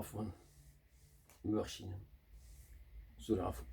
عفوا ببخشينا سوري عفوا.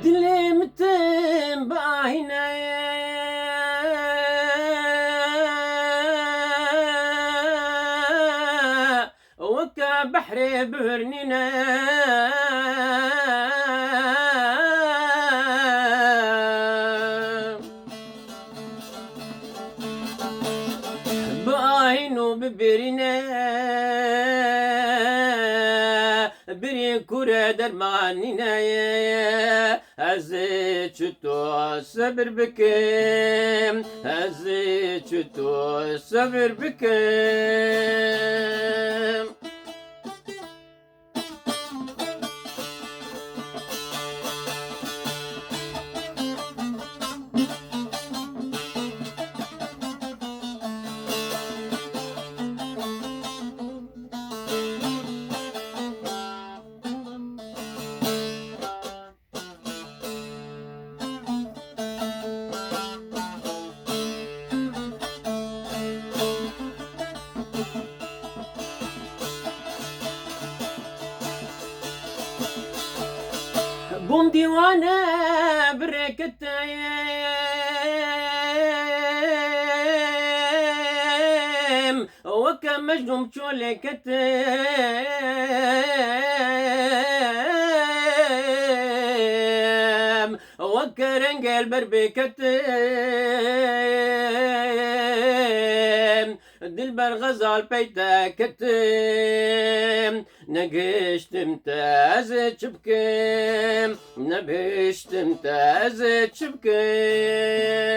دلمتم باهنا وكا بحر برننا باهنو ببرنا بري كورة درماننا هزي چطو صبر بكم هزي چطو صبر بكم قوم ديوانا بركتايم وكم مجنون شولي كتم وكرنج البربي كتم دلبر غزال بيتا كتم نقشتم تازت شبكم نبشتم تازت شبكم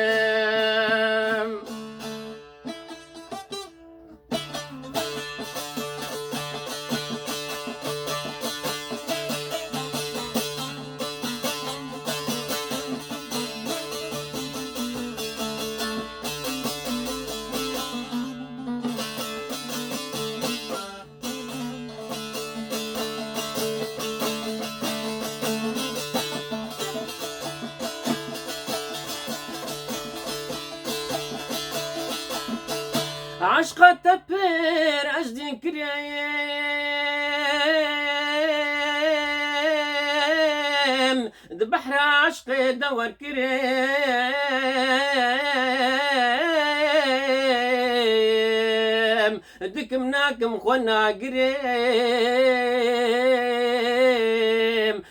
عشقة تبير أجدين كريم بحر عشقي دور كريم دك مناكم خونا قريم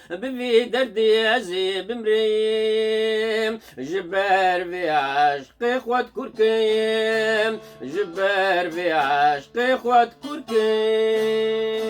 بفي دردي أزي بمريم جبار في عشقي خوات كركيم جبار في عشقي خوات كركيم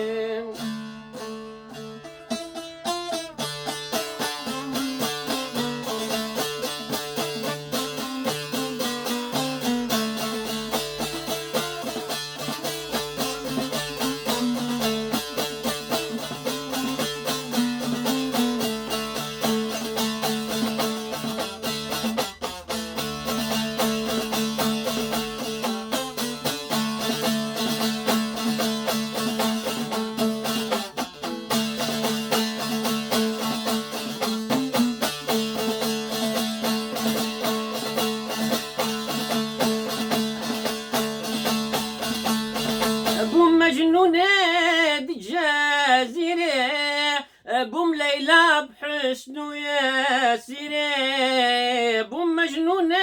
بوم ليلى بحسن يا سيري بوم مجنونة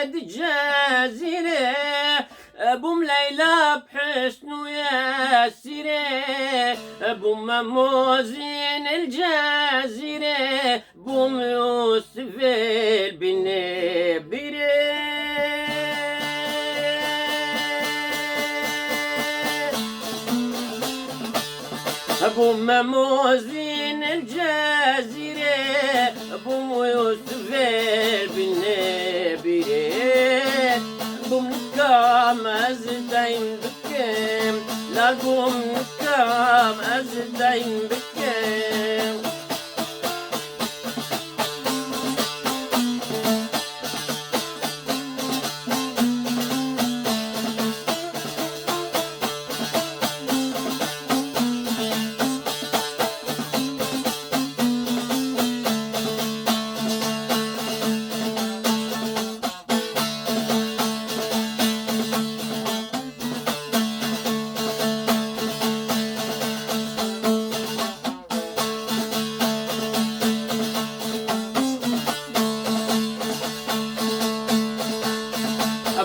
دجازيري بوم ليلى بحسن يا سيري بوم موزين الجزيرة بوم يوسف البنبري بوم موزين الجزيرة بوم يوسف البنبري بوم نكام أزدين بكم لا بوم نكام أزدين بكم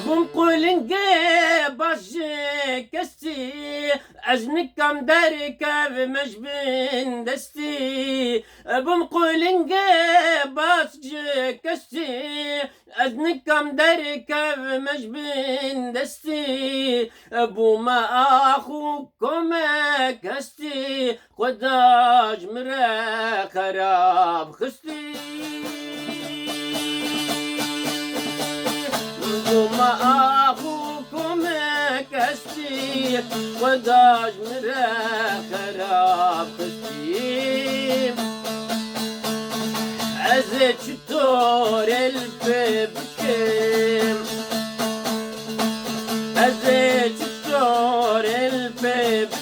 بوم قولنجي باش كستي أزنك كم داري كاف مجبن دستي بوم قولنجي باش كستي أزنك كم داري كاف مجبن دستي بوما أخوكم كستي قداج مرا خراب خستي وما أخوكم كستي وداج مرا خراب خستي عزت شطور الببكم عزت شطور الببكم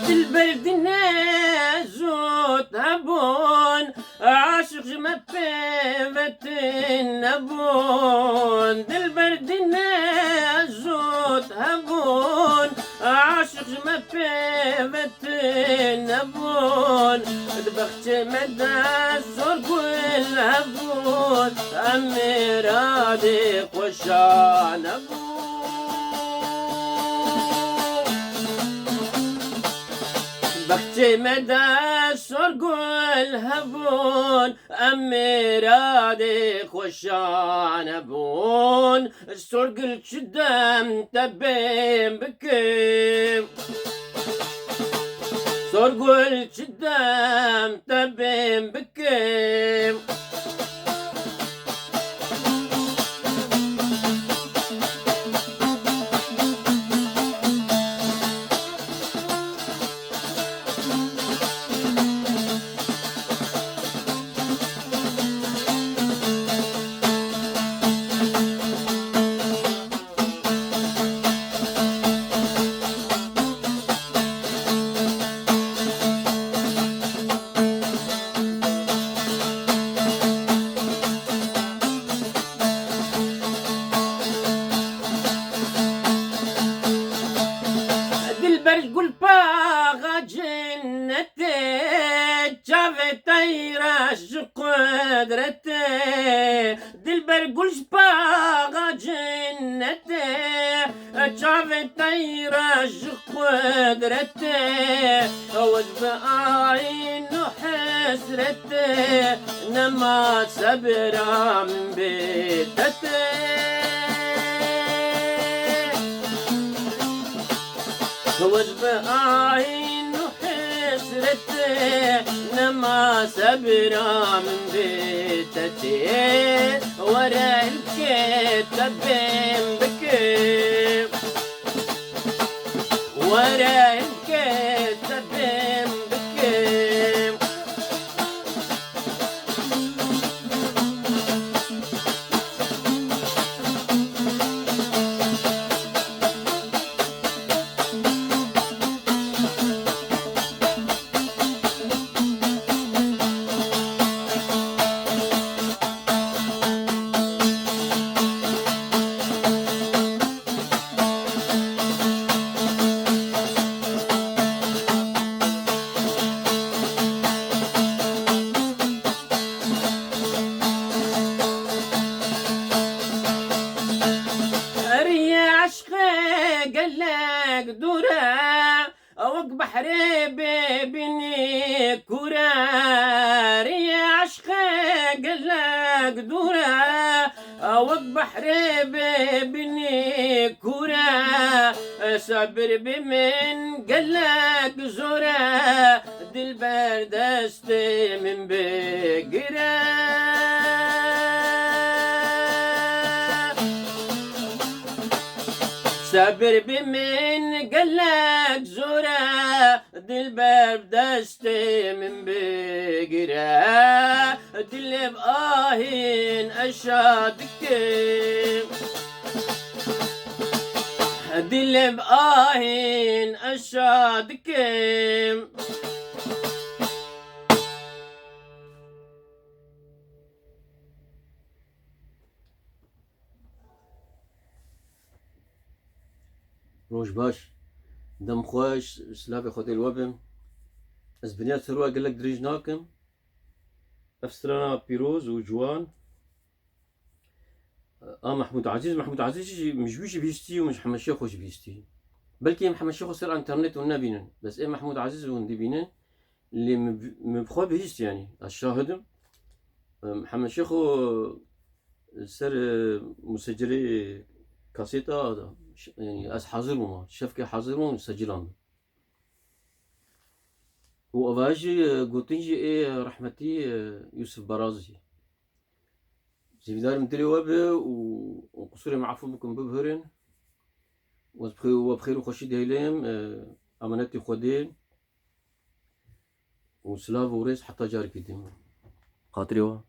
البرد نازوت أبون عاشق جمبت النبون البرد نازوت أبون عاشق جمبت النبون دبخت مدى الزرق والهبون أمير عادق وشان أبون بختي مدى السرق والهبون أمي رادي خوشان أبون السرق الشدام تبين بكيم سرق الشدام تبين بكيم البرج قول باغا جنتي شافت طيرش قدرتي دلبر قول باغا جنتي شافت طيرش قدرتي وجب عين حسرتي نما صبرا من بيتتي وجب عين حسرتي وصلت نما سبرا من بيتتي ورا الكتاب بكي ورا الكتاب بكي قالك دورا اوك بحري بيبني كورا يا عشقي قالك دورا اوك بحري بيبني كورا صبر بمن قالك زورا دل بردست من بقرا صبر بمن قالك زورا دل بردست من بقرا دل بآهين أشادك دل بآهين أشادك روش باش دم خوش سلافي خوتي الوبم از بنيات ثروة قال لك دريج ناكم افسترانا بيروز وجوان محمود عزيز مش بيجي بيستي ومش محمد شيخ وش بيستي بلكي محمد شيخ صار انترنت والنبينن بس محمود عزيز وندي بينن اللي مبخو بيست يعني الشاهد محمد شيخ سر مسجلي كاسيتا هذا يعني از حاضرهم شفكي حاضرهم سجلان وأواجي قوتنجي رحمتي يوسف برازي زيدار مدري وابه وقصوري معفو بكم ببهرين وبخير وخشي دهيلهم أمانتي خودين وسلاف وريس حتى جاري كديم خاطري